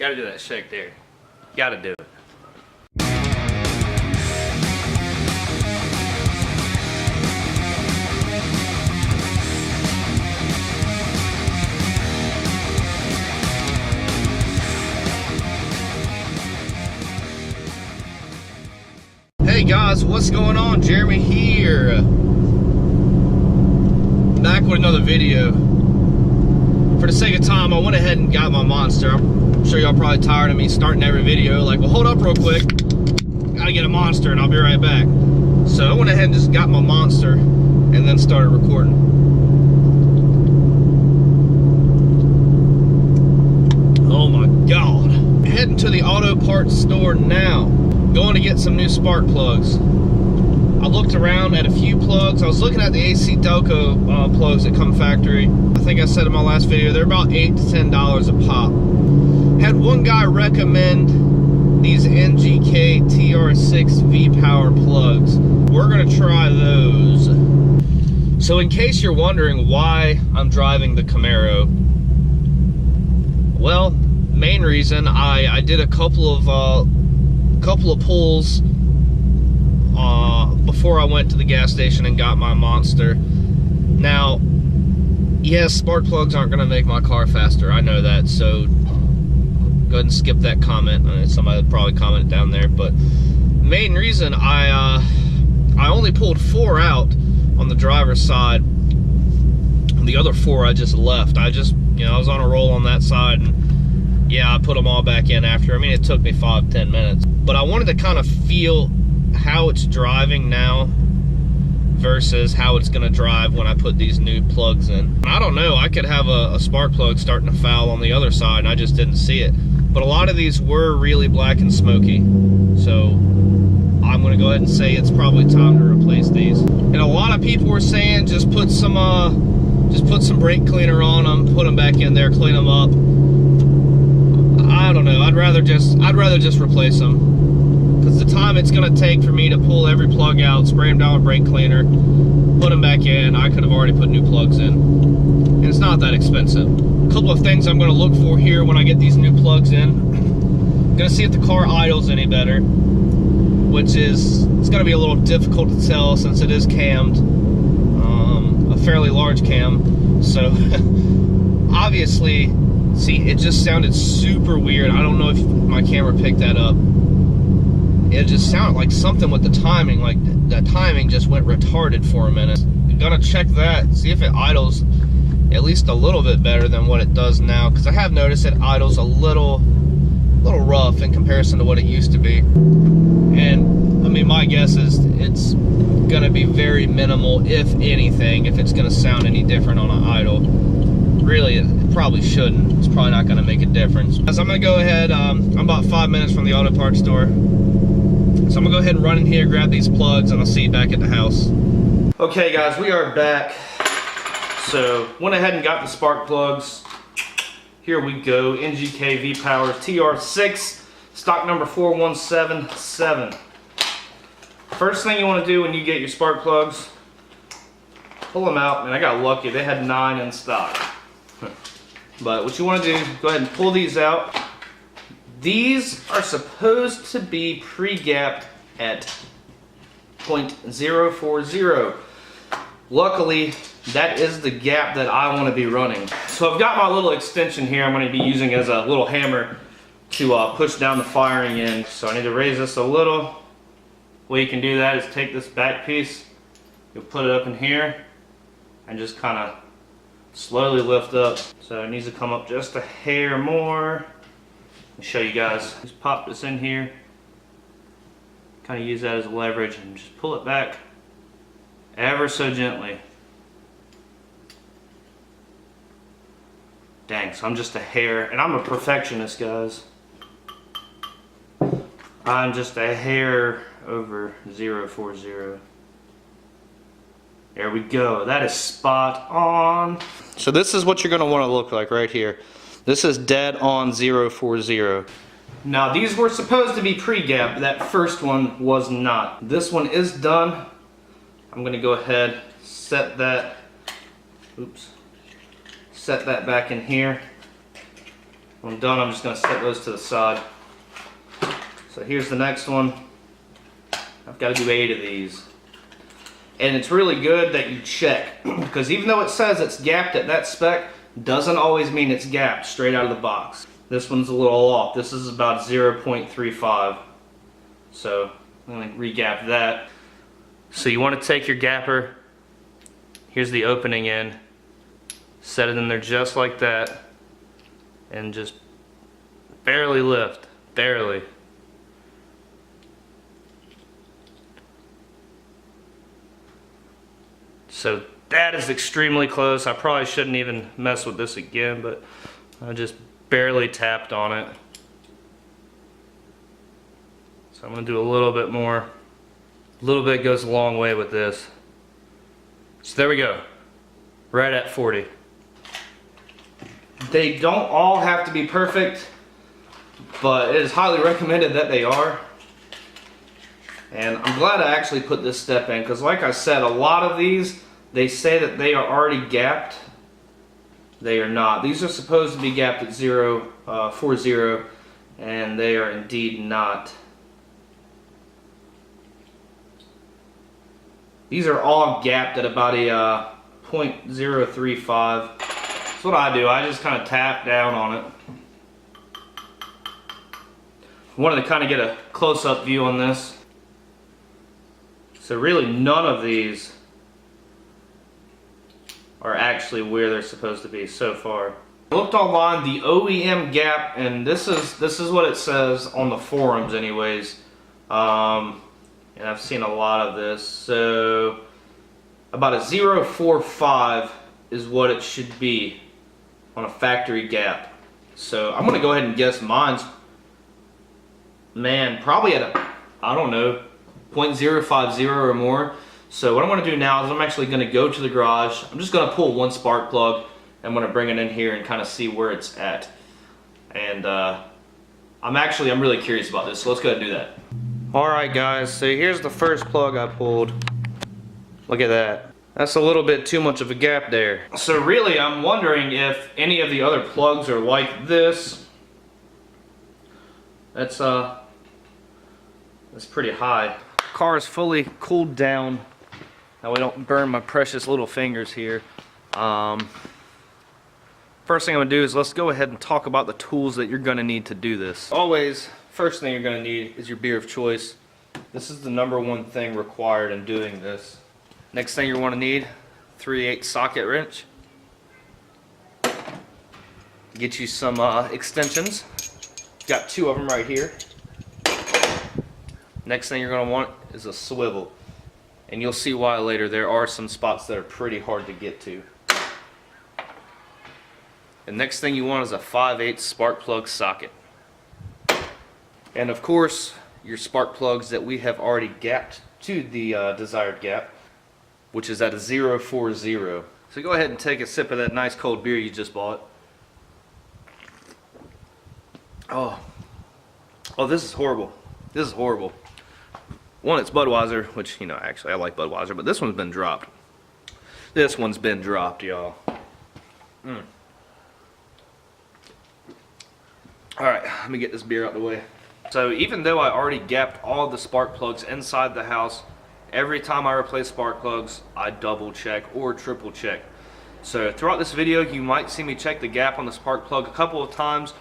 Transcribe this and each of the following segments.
Gotta do that shake there. Gotta do it. Hey guys, what's going on? Jeremy here. Back with another video. For the sake of time, I went ahead and got my Monster. I'm sure y'all probably tired of me starting every video like, well, hold up real quick. Gotta get a Monster and I'll be right back. So I went ahead and just got my Monster and then started recording. Oh my God. Heading to the auto parts store now. Going to get some new spark plugs. I looked around at a few plugs. I was looking at the AC Delco plugs that come factory. I think I said in my last video, they're about $8 to $10 a pop. Had one guy recommend these NGK TR6 V POWER plugs. We're gonna try those. So in case you're wondering why I'm driving the Camaro, well, main reason, I did a couple of pulls before I went to the gas station and got my Monster. Now, yes, spark plugs aren't going to make my car faster. I know that, so go ahead and skip that comment. I know somebody probably commented down there, but main reason I only pulled 4 out on the driver's side. The other 4 I just left. I was on a roll on that side, and yeah, I put them all back in after. I mean, it took me 5-10 minutes. But I wanted to kind of feel how it's driving now versus how it's going to drive when I put these new plugs in. I don't know, I could have a spark plug starting to foul on the other side and I just didn't see it. But a lot of these were really black and smoky. So I'm going to go ahead and say it's probably time to replace these. And a lot of people were saying just put some brake cleaner on them, put them back in there, clean them up. I don't know, I'd rather just replace them. Because the time it's going to take for me to pull every plug out, spray them down with brake cleaner, put them back in, I could have already put new plugs in. And it's not that expensive. A couple of things I'm going to look for here when I get these new plugs in. I'm going to see if the car idles any better, which is, it's going to be a little difficult to tell since it is cammed, a fairly large cam. So obviously, see, it just sounded super weird. I don't know if my camera picked that up. It just sounded like something with the timing, like that timing just went retarded for a minute. I'm gonna check that, see if it idles at least a little bit better than what it does now, because I have noticed it idles a little rough in comparison to what it used to be. And I mean, my guess is it's gonna be very minimal, if anything, if it's gonna sound any different on an idle. Really, it probably shouldn't. It's probably not gonna make a difference. So I'm gonna go ahead, I'm about 5 minutes from the auto parts store. So I'm gonna go ahead and run in here, grab these plugs, and I'll see you back at the house. Okay guys, we are back. So, went ahead and got the spark plugs. Here we go, NGK V POWER TR6, stock number 4177. First thing you wanna do when you get your spark plugs, pull them out, and I got lucky, they had 9 in stock. But what you wanna do, go ahead and pull these out. These are supposed to be pre-gapped at 0.040. Luckily, that is the gap that I want to be running. So I've got my little extension here I'm going to be using as a little hammer to push down the firing in. So I need to raise this a little. The way you can do that is take this back piece, you'll put it up in here, and just kind of slowly lift up. So it needs to come up just a hair more. I'll show you guys. Just pop this in here, kind of use that as leverage, and just pull it back ever so gently. Dang, so I'm just a hair, and I'm a perfectionist, guys. I'm just a hair over 040. There we go, that is spot on. So this is what you're gonna wanna look like right here. This is dead on 040. Now these were supposed to be pre-gapped, that first one was not. This one is done. I'm gonna go ahead, set that, set that back in here. When I'm done, I'm just going to set those to the side. So here's the next one. I've got to do 8 of these. And it's really good that you check, because even though it says it's gapped at that spec, doesn't always mean it's gapped straight out of the box. This one's a little off. This is about 0.35. So I'm going to re-gap that. So you want to take your gapper, here's the opening in, set it in there just like that, and just barely lift, barely. So that is extremely close. I probably shouldn't even mess with this again, but I just barely tapped on it. So I'm going to do a little bit more. A little bit goes a long way with this. So there we go. Right at 40. They don't all have to be perfect, but it is highly recommended that they are. And I'm glad I actually put this step in, because like I said, a lot of these, they say that they are already gapped. They are not. These are supposed to be gapped at 0.40, and they are indeed not. These are all gapped at about a 0.035. That's what I do. I just kind of tap down on it. I wanted to kind of get a close-up view on this. So really none of these are actually where they're supposed to be so far. I looked online, the OEM gap, and this is what it says on the forums anyways. And I've seen a lot of this. So about a 0.45 is what it should be on a factory gap. So I'm going to go ahead and guess mine's, man, probably at a, I don't know, 0.050 or more. So what I'm going to do now is I'm actually going to go to the garage. I'm just going to pull one spark plug. I'm going to bring it in here and kind of see where it's at. And I'm really curious about this, so let's go ahead and do that. Alright guys, so here's the first plug I pulled. Look at that. That's a little bit too much of a gap there. So really I'm wondering if any of the other plugs are like this. That's pretty high. Car is fully cooled down. Now we don't burn my precious little fingers here. First thing I'm going to do is let's go ahead and talk about the tools that you're going to need to do this. Always, first thing you're going to need is your beer of choice. This is the #1 thing required in doing this. Next thing you want to need, 3/8 socket wrench. Get you some extensions. Got 2 of them right here. Next thing you're going to want is a swivel. And you'll see why later. There are some spots that are pretty hard to get to. The next thing you want is a 5/8 spark plug socket. And of course, your spark plugs that we have already gapped to the desired gap, which is at a 0.40. So go ahead and take a sip of that nice cold beer you just bought. Oh, this is horrible. This is horrible. One, it's Budweiser, which, you know, actually I like Budweiser, but this one's been dropped. This one's been dropped, y'all. Alright, let me get this beer out of the way. So even though I already gapped all of the spark plugs inside the house, every time I replace spark plugs, I double check or triple check. So throughout this video, you might see me check the gap on the spark plug a couple of times.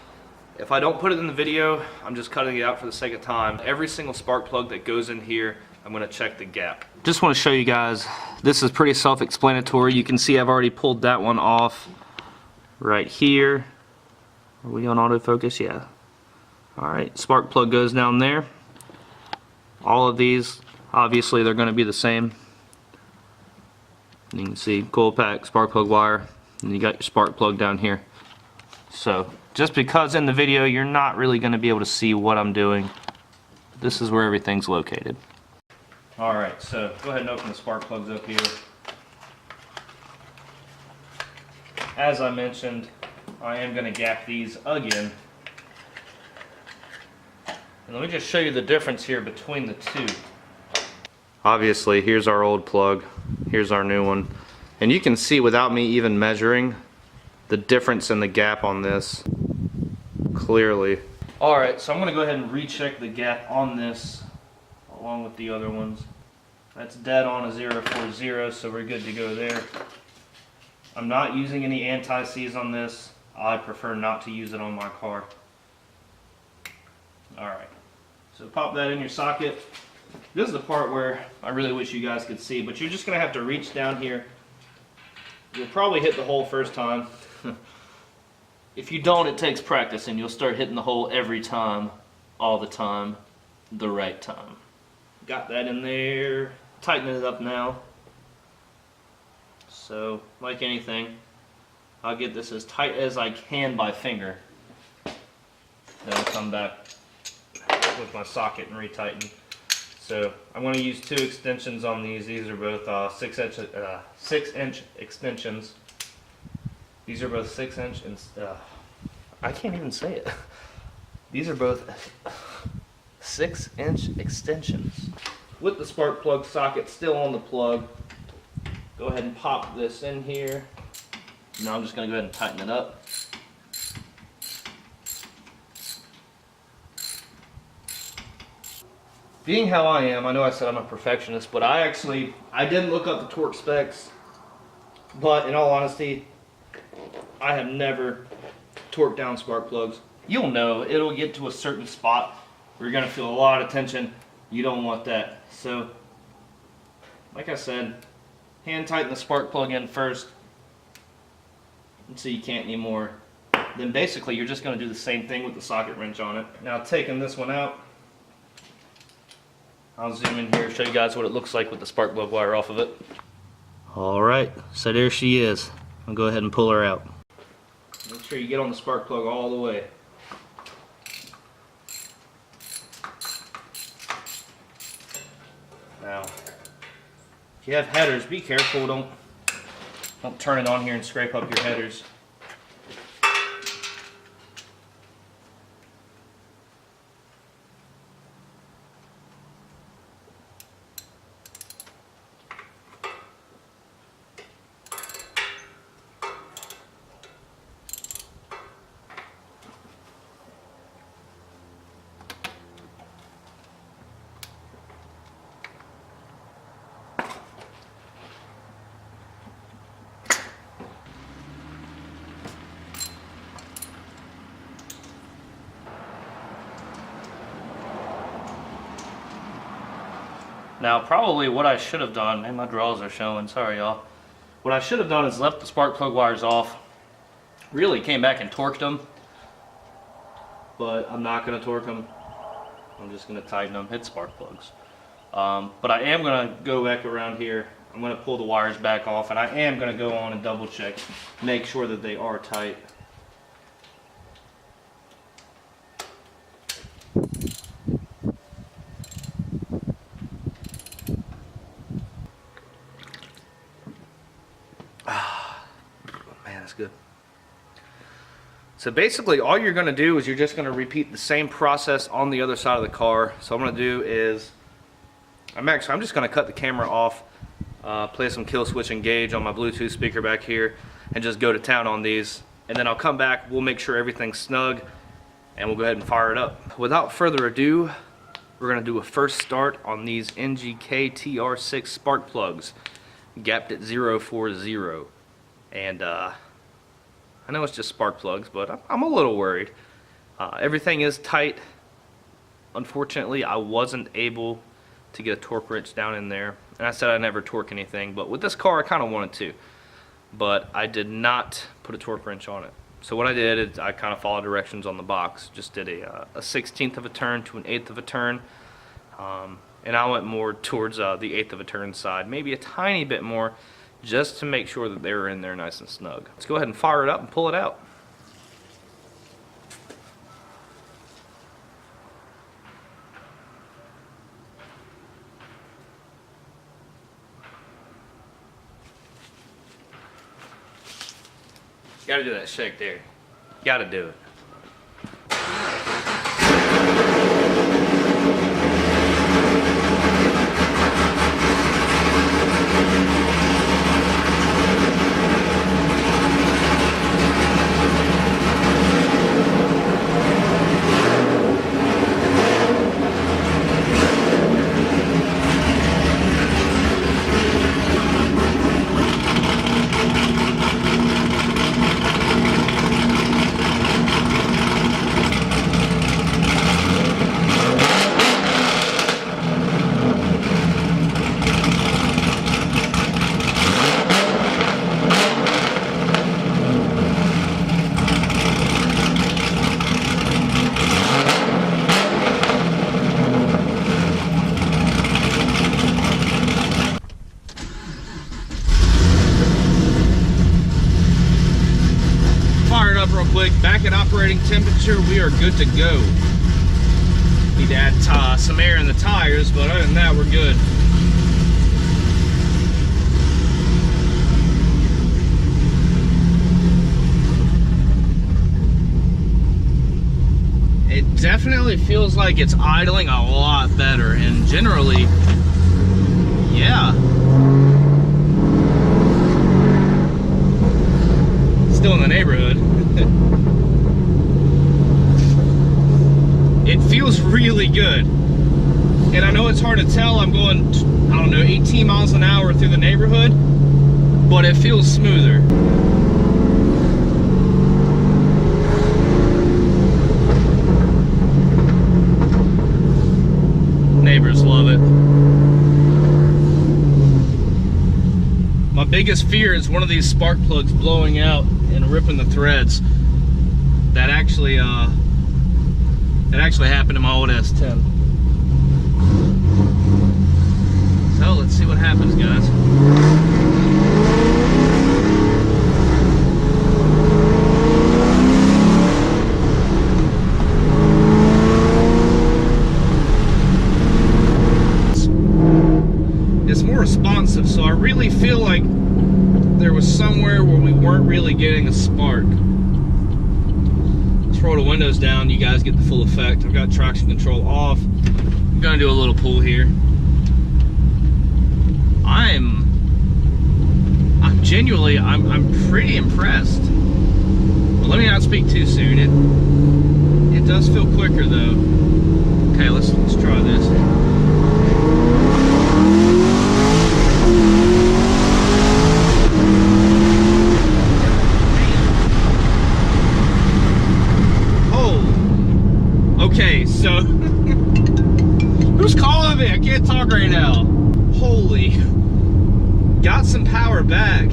If I don't put it in the video, I'm just cutting it out for the sake of time. Every single spark plug that goes in here, I'm going to check the gap. Just want to show you guys, this is pretty self-explanatory. You can see I've already pulled that one off right here. Are we on autofocus? Yeah. Alright, spark plug goes down there. All of these, obviously they're going to be the same. You can see coil pack, spark plug wire, and you got your spark plug down here. So, just because in the video you're not really going to be able to see what I'm doing, this is where everything's located. Alright, so go ahead and open the spark plugs up here. As I mentioned, I am going to gap these again. And let me just show you the difference here between the two. Obviously, here's our old plug. Here's our new one. And you can see without me even measuring the difference in the gap on this. clearly. All right, so I'm gonna go ahead and recheck the gap on this along with the other ones. That's dead on a 040, so we're good to go there. I'm not using any anti-seize on this. I prefer not to use it on my car. All right, so pop that in your socket. This is the part where I really wish you guys could see, but you're just gonna have to reach down here. You'll probably hit the hole first time. If you don't, it takes practice and you'll start hitting the hole every time, all the time, the right time. Got that in there, tightening it up now. So, like anything, I'll get this as tight as I can by finger. Then I'll come back with my socket and retighten. So I'm going to use 2 extensions on these. These are both 6-inch extensions. These are both 6-inch and I can't even say it. These are both 6-inch extensions. With the spark plug socket still on the plug, go ahead and pop this in here. Now I'm just going to go ahead and tighten it up. Being how I am, I know I said I'm a perfectionist, but I didn't look up the torque specs, but in all honesty, I have never torqued down spark plugs. You'll know, it'll get to a certain spot where you're going to feel a lot of tension. You don't want that. So, like I said, hand tighten the spark plug in first until you can't anymore. Then basically you're just going to do the same thing with the socket wrench on it. Now taking this one out, I'll zoom in here and show you guys what it looks like with the spark plug wire off of it. Alright, so there she is. I'll go ahead and pull her out. Make sure you get on the spark plug all the way. Now, if you have headers, be careful, don't turn it on here and scrape up your headers. Now, probably what I should have done, and my drawers are showing, sorry y'all. What I should have done is left the spark plug wires off, really came back and torqued them, but I'm not going to torque them. I'm just going to tighten them, hit spark plugs. But I am going to go back around here, I'm going to pull the wires back off, and I am going to go on and double check, make sure that they are tight. Good. So basically all you're going to do is you're just going to repeat the same process on the other side of the car. So what I'm going to do is I'm just going to cut the camera off, play some kill switch engage on my Bluetooth speaker back here, and just go to town on these, and then I'll come back, we'll make sure everything's snug, and we'll go ahead and fire it up. Without further ado, we're going to do a first start on these NGK TR6 spark plugs, gapped at 040, and I know it's just spark plugs, but I'm a little worried. Everything is tight. Unfortunately, I wasn't able to get a torque wrench down in there. And I said I never torque anything, but with this car I kind of wanted to. But I did not put a torque wrench on it. So what I did is I kind of followed directions on the box. Just did a 1/16 of a turn to an 1/8 of a turn. And I went more towards the 1/8 of a turn side, maybe a tiny bit more, just to make sure that they were in there nice and snug. Let's go ahead and fire it up and pull it out. Gotta do that shake there. Gotta do it. back at operating temperature, we are good to go. Need to add some air in the tires, but other than that, we're good. It definitely feels like it's idling a lot better, and generally, yeah. Still in the neighborhood. It feels really good. And I know it's hard to tell, I'm going, I don't know, 18 miles an hour through the neighborhood, but it feels smoother. Neighbors love it. My biggest fear is one of these spark plugs blowing out and ripping the threads. That actually happened in my old S10. So let's see what happens, guys. It's more responsive, so I really feel like there was somewhere where we weren't really getting a spark. Let's roll the windows down, you guys get the full effect. I've got traction control off. I'm gonna do a little pull here. I'm genuinely, I'm pretty impressed. But let me not speak too soon. It does feel quicker though. Okay, let's try this. Okay, so who's calling me? I can't talk right now. Holy, got some power back.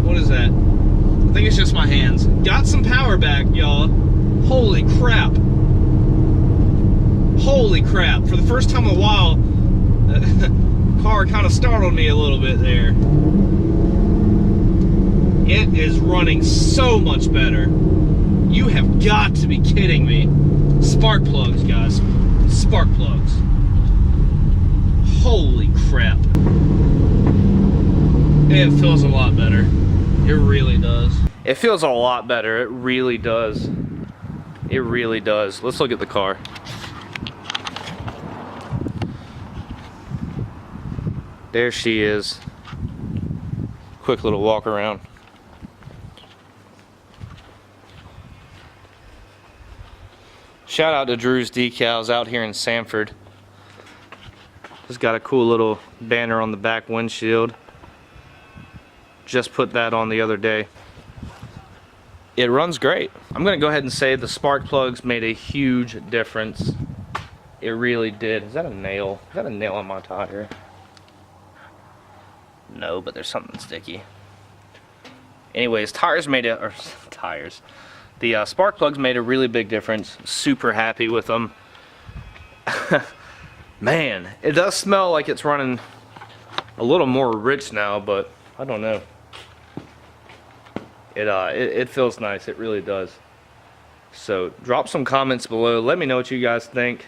What is that? I think it's just my hands. Got some power back, y'all. Holy crap. Holy crap. For the first time in a while, the car kind of startled me a little bit there. It is running so much better. You have got to be kidding me. Spark plugs, guys. Spark plugs. Holy crap. It feels a lot better. It really does. It feels a lot better. It really does. It really does. Let's look at the car. There she is. Quick little walk around. Shout out to Drew's Decals out here in Sanford. Just got a cool little banner on the back windshield. Just put that on the other day. It runs great. I'm gonna go ahead and say the spark plugs made a huge difference. It really did. Is that a nail? Is that a nail on my tire? No, but there's something sticky. Anyways, the spark plugs made a really big difference. Super happy with them. Man, it does smell like it's running a little more rich now, but I don't know. It feels nice. It really does. So drop some comments below. Let me know what you guys think.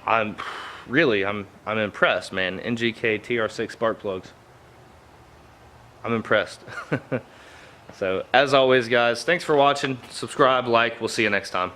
I'm impressed, man. NGK TR6 spark plugs. I'm impressed. So, as always, guys, thanks for watching. Subscribe, like. We'll see you next time.